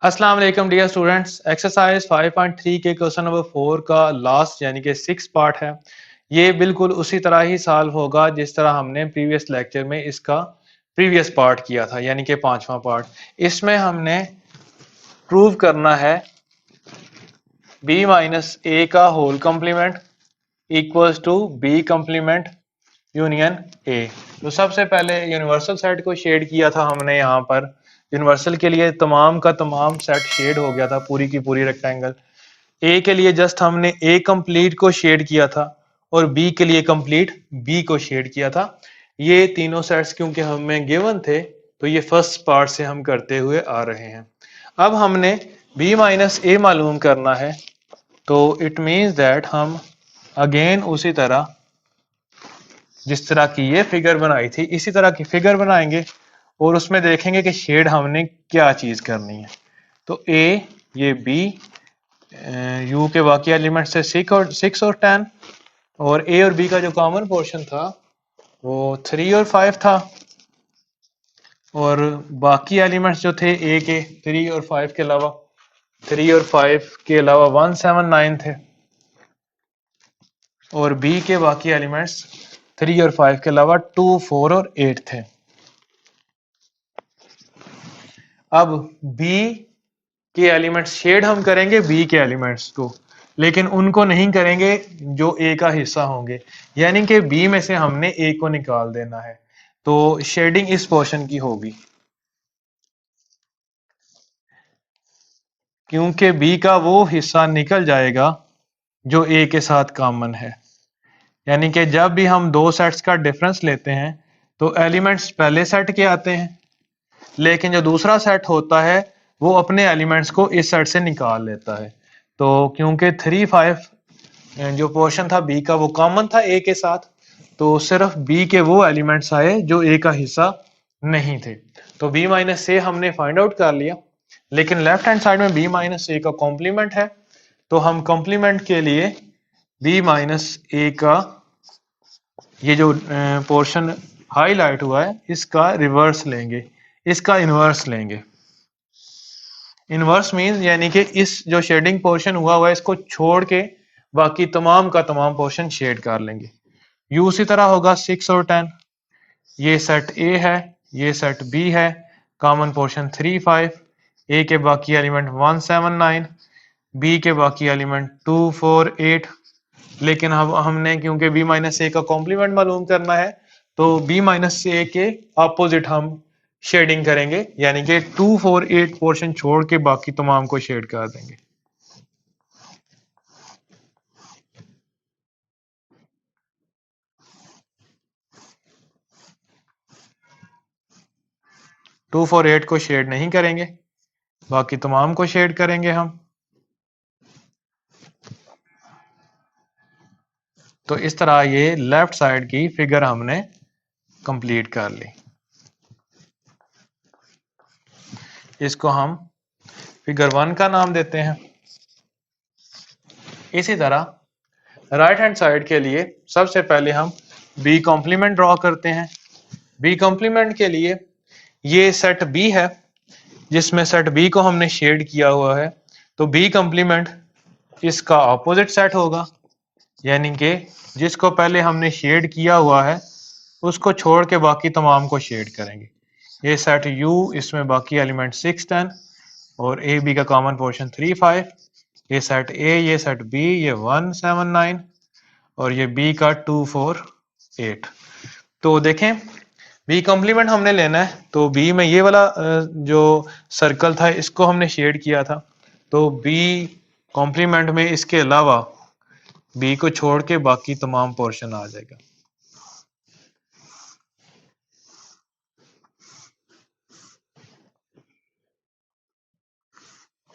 अस्सलाम वालेकुम dear students. Exercise 5.3 के क्वेश्चन नंबर 4 का लास्ट यानी कि 6 पार्ट है। ये बिल्कुल उसी तरह ही सॉल्व होगा जिस तरह हमने प्रीवियस लेक्चर में इसका प्रीवियस पार्ट किया था, यानी कि 5वां पार्ट। इसमें हमने प्रूव करना है b माइनस ए का whole complement equals to b complement union A. तो सबसे पहले यूनिवर्सल सेट को शेड किया था हमने। यहाँ पर यूनिवर्सल के लिए तमाम का तमाम सेट शेड हो गया था, पूरी की पूरी रेक्टेंगल। ए के लिए जस्ट हमने ए कंप्लीट को शेड किया था और बी के लिए कंप्लीट बी को शेड किया था। ये तीनों सेट्स क्योंकि हमें गिवन थे तो ये फर्स्ट पार्ट से हम करते हुए आ रहे हैं। अब हमने बी माइनस ए मालूम करना है, तो इट मीन्स दैट हम अगेन उसी तरह जिस तरह की ये फिगर बनाई थी इसी तरह की फिगर बनाएंगे और उसमें देखेंगे कि शेड हमने क्या चीज करनी है। तो ए, ये बी, यू के बाकी एलिमेंट से 6 और 10, और ए और बी का जो कॉमन पोर्शन था वो 3 और 5 था, और बाकी एलिमेंट्स जो थे ए के 3 और 5 के अलावा 179 थे, और बी के बाकी एलिमेंट्स 3 और 5 के अलावा 2, 4 और 8 थे। अब बी के एलिमेंट्स शेड हम करेंगे बी के एलिमेंट्स को, लेकिन उनको नहीं करेंगे जो ए का हिस्सा होंगे, यानी कि बी में से हमने ए को निकाल देना है। तो शेडिंग इस पोर्शन की होगी, क्योंकि बी का वो हिस्सा निकल जाएगा जो ए के साथ कॉमन है। यानी कि जब भी हम दो सेट्स का डिफरेंस लेते हैं तो एलिमेंट्स पहले सेट के आते हैं, लेकिन जो दूसरा सेट होता है वो अपने एलिमेंट्स को इस सेट से निकाल लेता है। तो क्योंकि 3, 5 जो पोर्शन था बी का वो कॉमन था ए के साथ, तो सिर्फ बी के वो एलिमेंट्स आए जो ए का हिस्सा नहीं थे। तो बी माइनस ए हमने फाइंड आउट कर लिया, लेकिन लेफ्ट हैंड साइड में बी माइनस ए का कॉम्प्लीमेंट है, तो हम कॉम्प्लीमेंट के लिए बी माइनस ए का ये जो पोर्शन हाईलाइट हुआ है इसका रिवर्स लेंगे, इसका इनवर्स लेंगे। इनवर्स मीन यानी कि इस जो शेडिंग पोर्शन हुआ है इसको छोड़ के बाकी तमाम का तमाम पोर्शन शेड कर लेंगे। यू उसी तरह होगा 6 और 10, ये सेट ए है, ये सेट बी है, कॉमन पोर्शन 3, 5, ए के बाकी एलिमेंट 179, बी के बाकी एलिमेंट 2, 4, 8। लेकिन अब हमने क्योंकि बी माइनस ए का कॉम्प्लीमेंट मालूम करना है तो बी माइनस ए के अपोजिट हम शेडिंग करेंगे, यानी कि 2, 4, 8 पोर्शन छोड़ के बाकी तमाम को शेड कर देंगे। टू फोर एट को शेड नहीं करेंगे, बाकी तमाम को शेड करेंगे हम। तो इस तरह ये लेफ्ट साइड की फिगर हमने कंप्लीट कर ली। इसको हम फिगर 1 का नाम देते हैं। इसी तरह राइट हैंड साइड के लिए सबसे पहले हम बी कॉम्प्लीमेंट ड्रॉ करते हैं। बी कॉम्प्लीमेंट के लिए ये सेट बी है जिसमें सेट बी को हमने शेड किया हुआ है, तो बी कॉम्प्लीमेंट इसका ऑपोजिट सेट होगा, यानी कि जिसको पहले हमने शेड किया हुआ है उसको छोड़ के बाकी तमाम को शेड करेंगे। ये सेट यू, इसमें बाकी एलिमेंट 6, 10 और ए बी का कॉमन पोर्शन 3, 5। ये सेट ए, ये सेट बी, ये 1, 7, 9 और ये बी का 2, 4, 8। तो देखें बी कॉम्प्लीमेंट हमने लेना है, तो बी में ये वाला जो सर्कल था इसको हमने शेड किया था, तो बी कॉम्प्लीमेंट में इसके अलावा बी को छोड़ के बाकी तमाम पोर्शन आ जाएगा।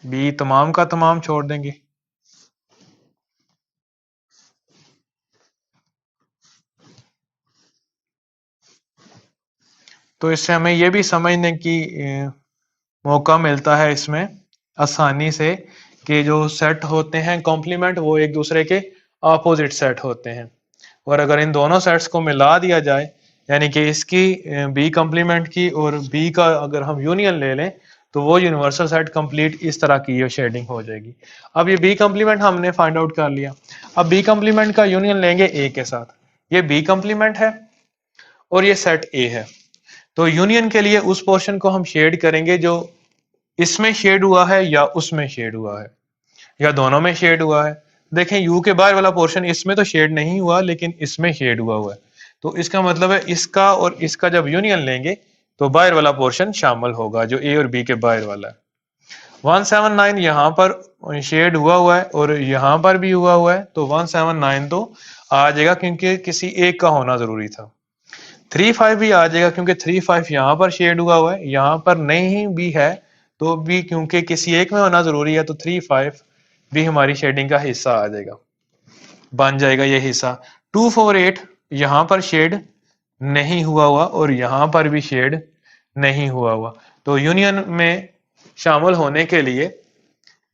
बी तमाम का तमाम छोड़ देंगे। तो इससे हमें यह भी समझने की मौका मिलता है इसमें आसानी से कि जो सेट होते हैं कॉम्प्लीमेंट वो एक दूसरे के अपोजिट सेट होते हैं, और अगर इन दोनों सेट्स को मिला दिया जाए यानी कि इसकी बी कॉम्प्लीमेंट की और बी का अगर हम यूनियन ले लें तो वो यूनिवर्सल सेट कंप्लीट इस तरह की ये शेडिंग हो जाएगी। अब ये बी कंप्लीमेंट हमने फाइंड आउट कर लिया। अब बी कंप्लीमेंट का यूनियन लेंगे ए के साथ। ये बी कंप्लीमेंट है और ये सेट ए है। तो यूनियन के लिए उस पोर्शन को हम शेड करेंगे जो इसमें शेड हुआ है या उसमें शेड हुआ है या दोनों में शेड हुआ है। देखें यू के बाहर वाला पोर्शन इसमें तो शेड नहीं हुआ लेकिन इसमें शेड हुआ है। तो इसका मतलब है इसका और इसका जब यूनियन लेंगे तो बाहर वाला पोर्शन शामिल होगा जो ए और बी के बाहर वाला है। 179 यहाँ पर शेड हुआ है और यहाँ पर भी हुआ है, तो 179 तो आ जाएगा क्योंकि किसी एक का होना जरूरी था। 35 भी आ जाएगा क्योंकि 35 यहाँ पर शेड हुआ है, यहाँ पर नहीं भी है तो भी क्योंकि किसी एक में होना जरूरी है, तो 35 भी हमारी शेडिंग का हिस्सा आ जाएगा, बन जाएगा ये हिस्सा। 248 यहाँ पर शेड नहीं हुआ और यहाँ पर भी शेड नहीं हुआ। तो यूनियन में शामिल होने के लिए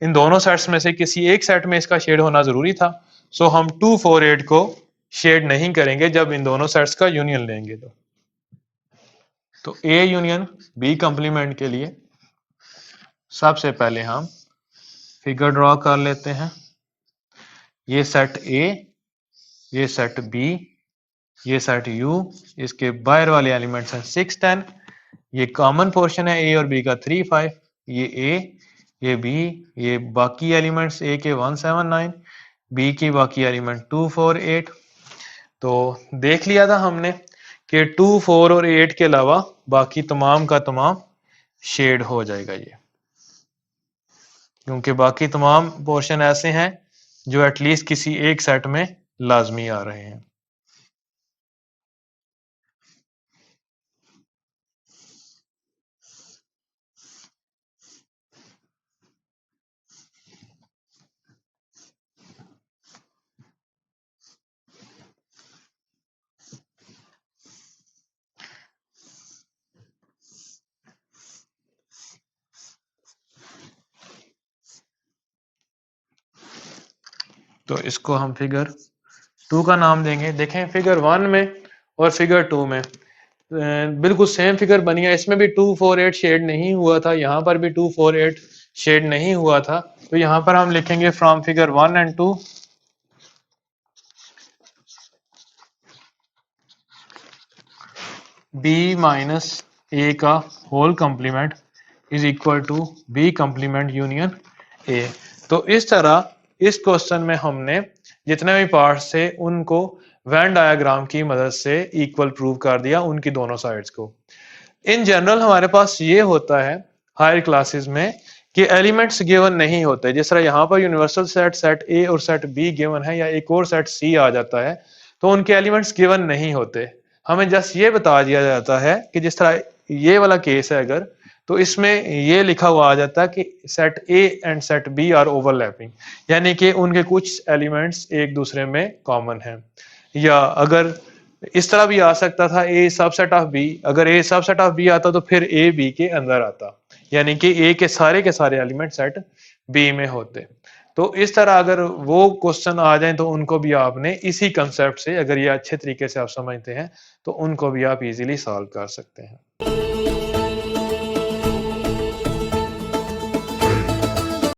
इन दोनों सेट्स में से किसी एक सेट में इसका शेड होना जरूरी था। सो हम 248 को शेड नहीं करेंगे जब इन दोनों सेट्स का यूनियन लेंगे। तो ए यूनियन बी कंप्लीमेंट के लिए सबसे पहले हम फिगर ड्रॉ कर लेते हैं। ये सेट ए, ये सेट बी, ये सेट यू, इसके बाहर वाले एलिमेंट्स हैं 6, 10, ये कॉमन पोर्शन है ए और बी का 3, 5, ये ए, ये बी, ये बाकी एलिमेंट्स ए के 179, बी की बाकी एलिमेंट 2, 4, 8। तो देख लिया था हमने कि 2, 4 और 8 के अलावा बाकी तमाम का तमाम शेड हो जाएगा ये, क्योंकि बाकी तमाम पोर्शन ऐसे हैं जो एटलीस्ट किसी एक सेट में लाजमी आ रहे हैं। तो इसको हम फिगर 2 का नाम देंगे। देखें फिगर 1 में और फिगर 2 में बिल्कुल सेम फिगर बनी है। इसमें भी 248 शेड नहीं हुआ था, यहाँ पर भी 248 शेड नहीं हुआ था। तो यहाँ पर हम लिखेंगे from figure 1 and 2 B minus A का whole complement is equal to B complement union A. तो इस तरह इस क्वेश्चन में हमने जितने भी पार्ट्स थे उनको वेन डायग्राम की मदद से इक्वल प्रूव कर दिया, उनकी दोनों साइड्स को। इन जनरल हमारे पास ये होता है हायर क्लासेस में कि एलिमेंट्स गिवन नहीं होते। जिस तरह यहाँ पर यूनिवर्सल सेट सेट ए और सेट बी गिवन है या एक और सेट सी आ जाता है, तो उनके एलिमेंट्स गिवन नहीं होते। हमें जस्ट ये बता दिया जाता है कि जिस तरह ये वाला केस है अगर, तो इसमें ये लिखा हुआ आ जाता है कि set A and set B are overlapping, यानी कि उनके कुछ एलिमेंट्स एक दूसरे में कॉमन हैं। या अगर इस तरह भी आ सकता था ए सबसेट ऑफ बी, अगर ए सबसेट ऑफ बी आता तो फिर ए बी के अंदर आता, यानी कि ए के सारे एलिमेंट सेट बी में होते। तो इस तरह अगर वो क्वेश्चन आ जाए तो उनको भी आपने इसी कंसेप्ट से, अगर ये अच्छे तरीके से आप समझते हैं तो उनको भी आप इजीली सॉल्व कर सकते हैं।